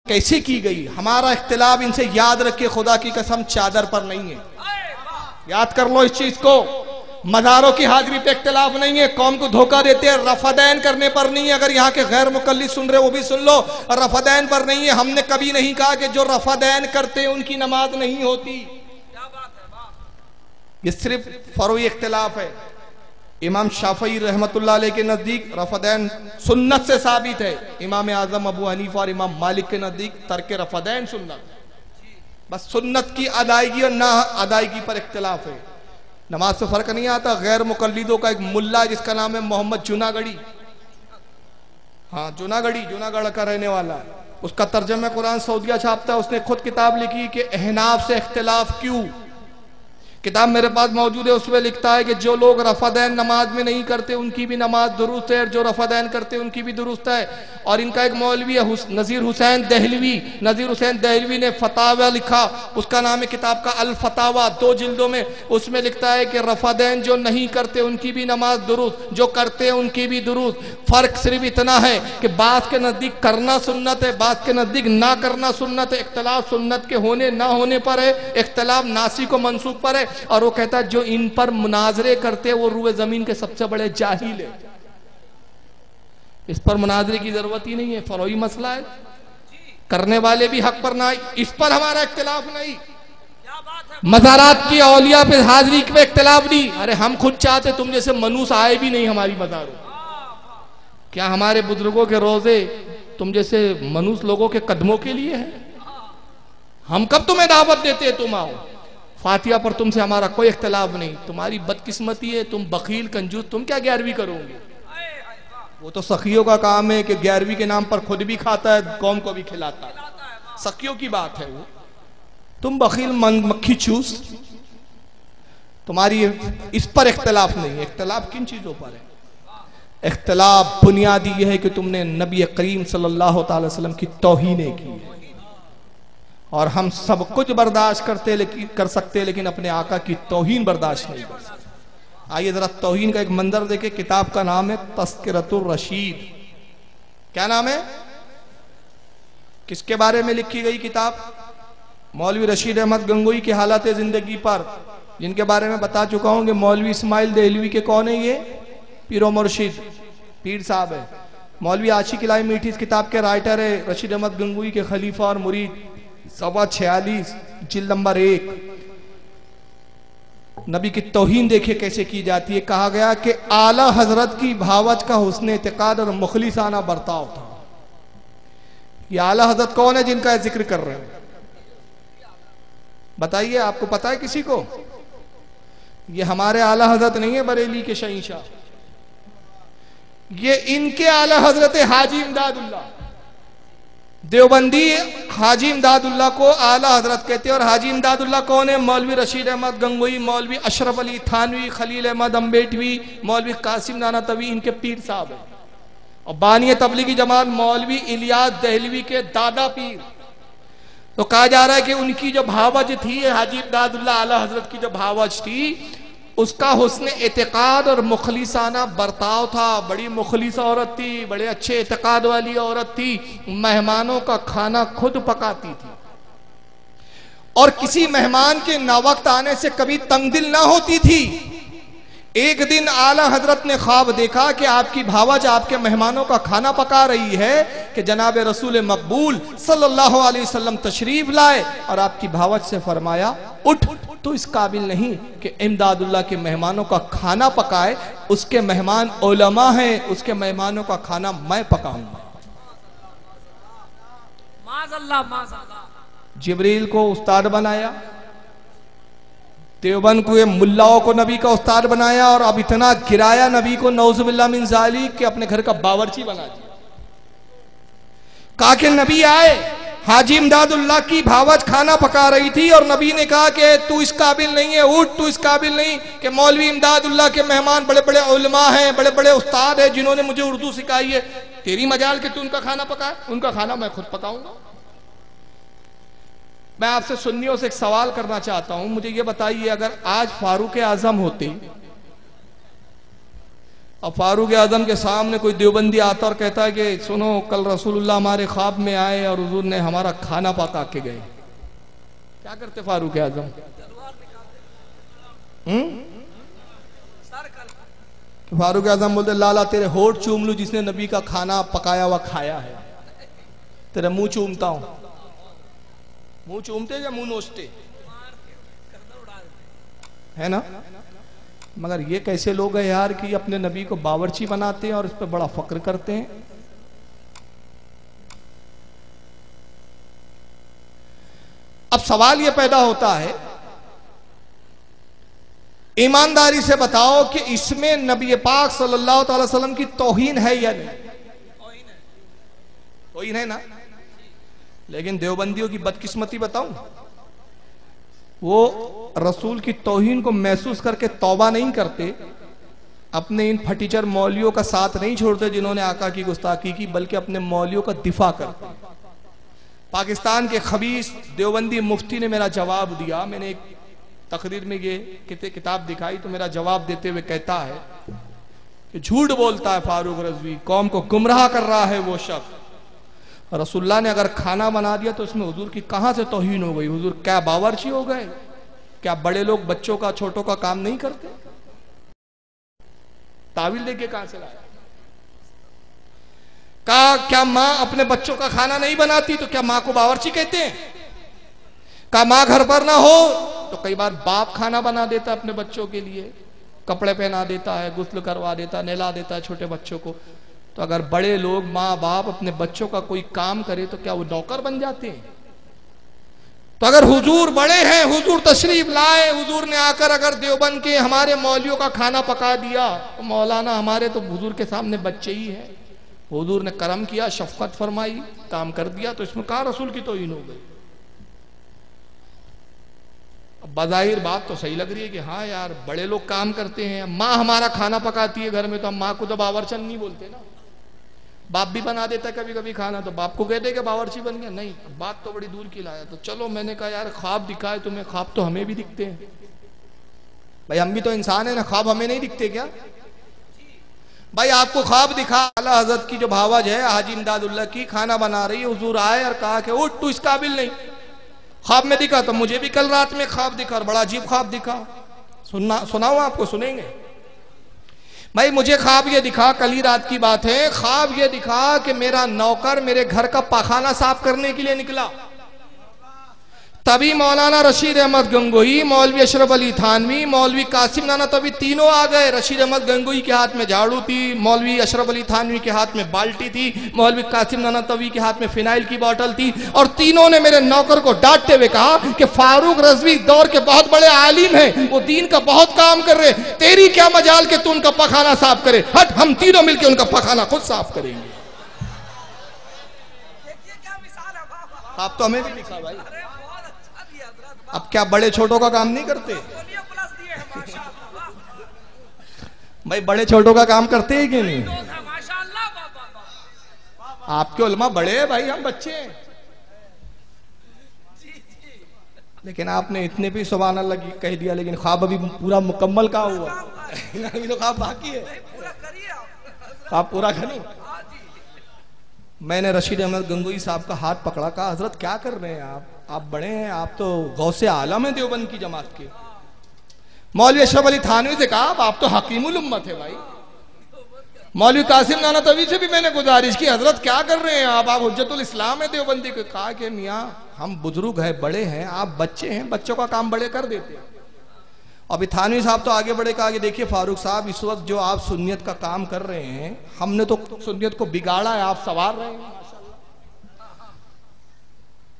कैसे की गई। हमारा इख्तिलाफ इनसे याद रखे, खुदा की कसम चादर पर नहीं है, याद कर लो इस चीज को। मज़ारों की हाजिरी पे इख्तिलाफ नहीं है, कौम को धोखा देते हैं। रफादैन करने पर नहीं है, अगर यहाँ के गैर मुकल्लिद सुन रहे वो भी सुन लो, रफादैन पर नहीं है। हमने कभी नहीं कहा कि जो रफादैन करते हैं उनकी नमाज नहीं होती। ये सिर्फ फरोई इख्तिलाफ है। इमाम शाफई रहमतुल्लाह अलैह के नजदीक रफादैन सुन्नत से साबित है। इमाम आजम अबू हनीफा और इमाम मालिक के नजदीक तर्क रफादैन सुन्नत, बस सुन्नत की अदायगी और ना अदायगी पर इख्तिलाफ है। नमाज से फर्क नहीं आता। गैर मुकल्लिदों का एक मुल्ला जिसका नाम है मोहम्मद जूनागढ़ी, हाँ जूनागढ़ का रहने वाला है, उसका तर्जुमा कुरान सऊदिया छापता है। उसने खुद किताब लिखी कि अहनाफ से इख्तिलाफ क्यों। किताब मेरे पास मौजूद है, उसमें लिखता है कि जो लोग रफादैन नमाज में नहीं करते उनकी भी नमाज दुरुस्त है, और जो रफादैन करते उनकी भी दुरुस्त है। और इनका एक मौलवी है नज़ीर हुसैन दहलवी ने फतावा लिखा, उसका नाम है किताब का अल फतावा, 2 जिल्दों में। उसमें लिखता है कि रफादैन जो नहीं करते उनकी भी नमाज दुरुस्त, जो करते हैं उनकी भी दुरुस्त। फर्क सिर्फ इतना है कि बात के नज़दीक करना सुन्नत है, बात के नज़दीक ना करना सुन्नत है। इख्तिलाफ सुन्नत के होने ना होने पर है, इख्तिलाफ नासिक व मनसूख पर है। और वो कहता है जो इन पर मुनाजरे करते हैं वो रूए जमीन के सबसे बड़े जाहिल है। इस पर मुनाजरे की जरूरत ही नहीं है, फरोई मसला है, करने वाले भी हक पर ना, इस पर हमारा इख्तिलाफ नहीं। मज़ारात की औलिया पे हाजिरी पे इख्तिलाफ नहीं। अरे हम खुद चाहते तुम जैसे मनूस आए भी नहीं हमारी मज़ारों। क्या हमारे बुजुर्गों के रोजे तुम जैसे मनूस लोगों के कदमों के लिए है? हम कब तुम्हें दावत देते हैं तुम आओ। फातिहा पर तुमसे हमारा कोई इख्तिलाफ नहीं। तुम्हारी बदकिस्मती है, तुम बखील कंजूस, तुम क्या 11वीं करोगे? वो तो सखियों का काम है कि 11वीं के नाम पर खुद भी खाता है, कौम को भी खिलाता है, सखियों की बात है वो। तुम बखील मक्खी चूस, तुम्हारी इस पर इख्तिलाफ नहीं। इख्तिलाफ किन चीजों पर है? इख्तिलाफ बुनियादी यह है कि तुमने नबी करीम सल्लल्लाहु अलैहि वसल्लम की तौहीन की है। और हम सब कुछ बर्दाश्त कर सकते लेकिन अपने आका की तौहीन बर्दाश्त नहीं कर सकते। आइए जरा तौहीन का एक मंजर देखे। किताब का नाम है तज़किरतुर रशीद। क्या नाम है? किसके बारे में लिखी गई किताब? मौलवी रशीद अहमद गंगोई की हालत जिंदगी पर, जिनके बारे में बता चुका हूं कि मौलवी इस्माइल देहलवी के कौन है? ये पीरो मुर्शिद पीर साहब है। मौलवी आशिक इलाही मीठी इस किताब के राइटर है। रशीद अहमद गंगोई के खलीफा और मुरीद, 46 जिल्द नंबर 1। नबी की तौहीन देखिए कैसे की जाती है। कहा गया कि आला हजरत की भावच का हुस्न इत्तेकाद और मुखलिसाना बर्ताव था। ये आला हजरत कौन है जिनका जिक्र कर रहे हैं? बताइए, आपको पता है किसी को? ये हमारे आला हजरत नहीं है बरेली के शहींशाह, ये इनके आला हजरत हाजी इमदादुल्लाह देवबंदी। हाजी इमदादुल्लाह को आला हजरत कहते हैं। और हाजी इमदादुल्लाह कौन है? मौलवी रशीद अहमद गंगोई, मौलवी अशरफ अली थानवी, खलील अहमद अम्बेटवी, मौलवी कासिम नाना तवी इनके पीर साहब है। और बानी तबलीगी जमात मौलवी इलियास दहलवी के दादा पीर। तो कहा जा रहा है कि उनकी जो भावज थी, हाजी इमदादुल्लाह आला हजरत की जो भावज थी, उसका हुस्न एतकाद और मुखलिसाना बर्ताव था। बड़ी मुखलिस औरत थी, बड़े अच्छे एतकाद वाली औरत थी। मेहमानों का खाना खुद पकाती थी और किसी मेहमान के नावक्त आने से कभी तंगदिल ना होती थी। एक दिन आला हजरत ने ख्वाब देखा कि आपकी भावज आपके मेहमानों का खाना पका रही है कि जनाब रसूल मकबूल सल्लल्लाहु अलैहि वसल्लम तशरीफ लाए। और आपकी भावज से फरमाया, उठ, तो इस काबिल नहीं कि इमदादुल्लाह के मेहमानों का खाना पकाए। उसके मेहमान उलमा हैं, उसके मेहमानों का खाना मैं पकाऊंगा। जिब्रील को उस्ताद बनाया, देवबंद को मुल्लाओं को नबी का उस्ताद बनाया, और अब इतना गिराया नबी को नौजुबिल्लाह मिन ज़ालिक कि अपने घर का बावर्ची बना दिया। कहा कि नबी आए हाजी इमदादुल्लाह की भावज खाना पका रही थी और नबी ने कहा कि तू इस काबिल नहीं है, उठ, तू इस काबिल नहीं कि मौलवी इमदादुल्लाह के मेहमान बड़े बड़े उलमा हैं, बड़े बड़े उस्ताद हैं जिन्होंने मुझे उर्दू सिखाई है, तेरी मजाल के तू उनका खाना पकाए, उनका खाना मैं खुद पकाऊंगा। मैं आपसे सुन्नियों से एक सवाल करना चाहता हूं, मुझे ये बताइए, अगर आज फारूक आजम होते और फारूक आजम के सामने कोई देवबंदी आता और कहता है कि सुनो कल रसूलुल्लाह हमारे ख्वाब में आए और हुजूर ने हमारा खाना पका के गए, क्या करते फारूक आजम? फारूक आजम बोलते लाला तेरे होठ चूम लूं जिसने नबी का खाना पकाया हुआ खाया है, तेरा मुंह चूमता हूं। मुंह चूमते या मुंह नोचते है ना? मगर ये कैसे लोग हैं यार कि अपने नबी को बावर्ची बनाते हैं और इस पर बड़ा फक्र करते हैं। अब सवाल ये पैदा होता है, ईमानदारी से बताओ कि इसमें नबी पाक सल्लल्लाहु अलैहि वसल्लम की तौहीन है या नहीं? तौहीन है ना। लेकिन देवबंदियों की बदकिस्मती बताऊं, वो रसूल की तौहीन को महसूस करके तौबा नहीं करते, अपने इन फटीचर मौलियों का साथ नहीं छोड़ते जिन्होंने आका की गुस्ताखी की, बल्कि अपने मौलियों का दिफा करते। पाकिस्तान के खबीस देवबंदी मुफ्ती ने मेरा जवाब दिया, मैंने एक तकरीर में ये किताब दिखाई तो मेरा जवाब देते हुए कहता है कि झूठ बोलता है फारूक रज़वी, कौम को गुमराह कर रहा है वो शख्स। रसूलुल्लाह ने अगर खाना बना दिया तो उसमें हुजूर की कहां से तौहीन हो गई? हुजूर क्या बावर्ची हो गए? क्या बड़े लोग बच्चों का छोटों का काम नहीं करते? तावील देके कहां से लाया? क्या मां अपने बच्चों का खाना नहीं बनाती तो क्या मां को बावर्ची कहते हैं? क्या मां घर पर ना हो तो कई बार बाप खाना बना देता अपने बच्चों के लिए, कपड़े पहना देता है, गुस्ल करवा देता, नहला देता है छोटे बच्चों को। तो अगर बड़े लोग माँ बाप अपने बच्चों का कोई काम करे तो क्या वो नौकर बन जाते हैं? तो अगर हुजूर बड़े हैं, हुजूर तशरीफ लाए, हुजूर ने आकर अगर देवबंद के हमारे मौलियों का खाना पका दिया तो मौलाना हमारे तो हुजूर के सामने बच्चे ही हैं। हुजूर ने करम किया, शफकत फरमाई, काम कर दिया, तो इसमें कहां रसूल की तौहीन हो गई? बज़ाहिर बात तो सही लग रही है कि हाँ यार बड़े लोग काम करते हैं, माँ हमारा खाना पकाती है घर में तो हम माँ को तो बावर्चन नहीं बोलते ना। बाप भी बना देता है कभी कभी खाना तो बाप को कहते कि बावर्ची बन गया, नहीं बात तो बड़ी दूर की लाया। तो चलो मैंने कहा यार ख्वाब दिखाए तुम्हें, ख्वाब तो हमें भी दिखते हैं भाई, हम भी तो इंसान है ना, ख्वाब हमें नहीं दिखते क्या भाई? आपको ख्वाब दिखा आला हजरत की जो भावज है हाजी इमदादुल्लाह की, खाना बना रही है, हुजूर आए और कहा कि उठ तू इस काबिल नहीं। ख्वाब में दिखा तो मुझे भी कल रात में ख्वाब दिखा और बड़ा अजीब ख्वाब दिखा, सुनाऊं आपको? सुनेंगे भाई? मुझे ख्वाब ये दिखा, कल ही रात की बात है, ख्वाब ये दिखा कि मेरा नौकर मेरे घर का पाखाना साफ करने के लिए निकला। तभी मौलाना रशीद अहमद गंगोही, मौलवी अशरफ अली थानवी, मौलवी कासिम नाना तभी तीनों आ गए। रशीद अहमद गंगोही के हाथ में झाड़ू थी, मौलवी अशरफ अली थानवी के हाथ में बाल्टी थी, मौलवी कासिम नाना तवी के हाथ में फिनाइल की बोतल थी, और तीनों ने मेरे नौकर को डांटते हुए कहा कि फारूक रज़वी दौर के बहुत बड़े आलिम हैं, वो दीन का बहुत काम कर रहे, तेरी क्या मजाल के तू उनका पखाना साफ करे, हट हम तीनों मिलकर उनका पखाना खुद साफ करेंगे। आप तो हमें भी लिखा भाई। अब क्या बड़े छोटों का काम नहीं करते भाई? बड़े छोटों का काम करते हैं कि नहीं? आपके उलमा बड़े हैं भाई, हम बच्चे हैं। लेकिन आपने इतने भी सुभान अल्लाह कह दिया, लेकिन ख्वाब अभी पूरा मुकम्मल का हुआ अभी तो ख्वाब बाकी है, ख्वाब पूरा करें। मैंने रशीद अहमद गंगोही साहब का हाथ पकड़ा, कहा हजरत क्या कर रहे हैं आप बड़े हैं, आप तो गौसे आलम है देवबंद की जमात के। मौलवी अशरफ अली थानवी से कहा आप तो हकीमुल उम्मत है भाई। मौलवी कासिम नाना तवी से भी मैंने गुजारिश की, हजरत क्या कर रहे हैं आप हुज्जतुल इस्लाम है देवबंदी को। कहा कि मियाँ हम बुजुर्ग हैं, बड़े हैं, आप बच्चे हैं, बच्चों का काम बड़े कर देते हैं। अभी थानवी साहब तो आगे बढ़े, कहा कि देखिए फारूक साहब इस वक्त जो आप सुन्नियत का काम कर रहे हैं, हमने तो सुन्नियत को बिगाड़ा है, आप संवार रहे हैं,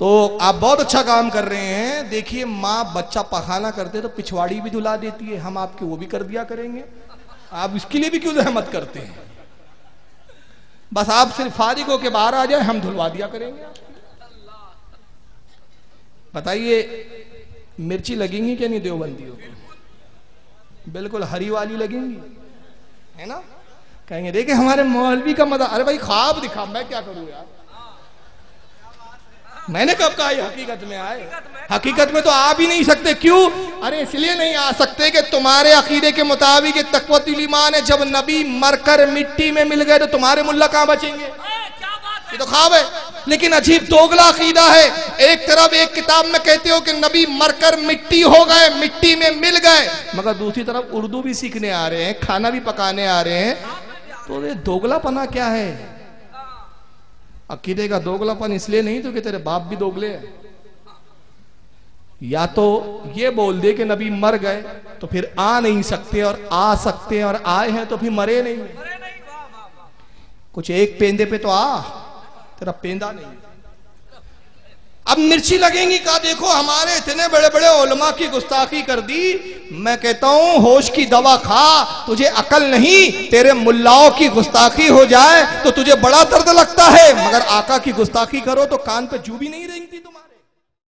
तो आप बहुत अच्छा काम कर रहे हैं। देखिए माँ बच्चा पखाना करते तो पिछवाड़ी भी धुला देती है, हम आपके वो भी कर दिया करेंगे, आप इसके लिए भी क्यों जहमत करते हैं? बस आप सिर्फ फारिग होके बाहर आ जाए, हम धुलवा दिया करेंगे। बताइए मिर्ची लगेंगी क्या नहीं देवबंदियों को? बिल्कुल हरी वाली लगेंगी, है ना? कहेंगे देखे हमारे मौलवी का मजा। अरे भाई ख्वाब दिखा, मैं क्या करूं यार? मैंने कब कहा हकीकत में आए? हकीकत में तो आ भी नहीं सकते। क्यों? अरे इसलिए नहीं आ सकते कि तुम्हारे अकीदे के मुताबिक तक़वतुल ईमान है, जब नबी मरकर मिट्टी में मिल गए तो तुम्हारे मुल्ला कहां बचेंगे? ये तो ख्वाब है। लेकिन अजीब दोगला अकीदा है। एक तरफ एक किताब में कहते हो कि नबी मरकर मिट्टी हो गए, मिट्टी में मिल गए, मगर दूसरी तरफ उर्दू भी सीखने आ रहे हैं, खाना भी पकाने आ रहे हैं। तो ये दोगलापना क्या है? अकीदे का दोगलापन इसलिए नहीं तो कि तेरे बाप भी दोगले हैं। या तो ये बोल दे कि नबी मर गए तो फिर आ नहीं सकते, और आ सकते हैं और आए हैं तो फिर मरे नहीं। कुछ एक पेंदे पे तो आ, तेरा पेंदा नहीं। अब मिर्ची लगेंगी का देखो हमारे इतने बड़े बड़े उलमा की गुस्ताखी कर दी। मैं कहता हूं होश की दवा खा, तुझे अकल नहीं, तेरे मुल्लाओं की गुस्ताखी हो जाए तो तुझे बड़ा दर्द लगता है, मगर आका की गुस्ताखी करो तो कान पे जू भी नहीं रेंगती तुम्हारे।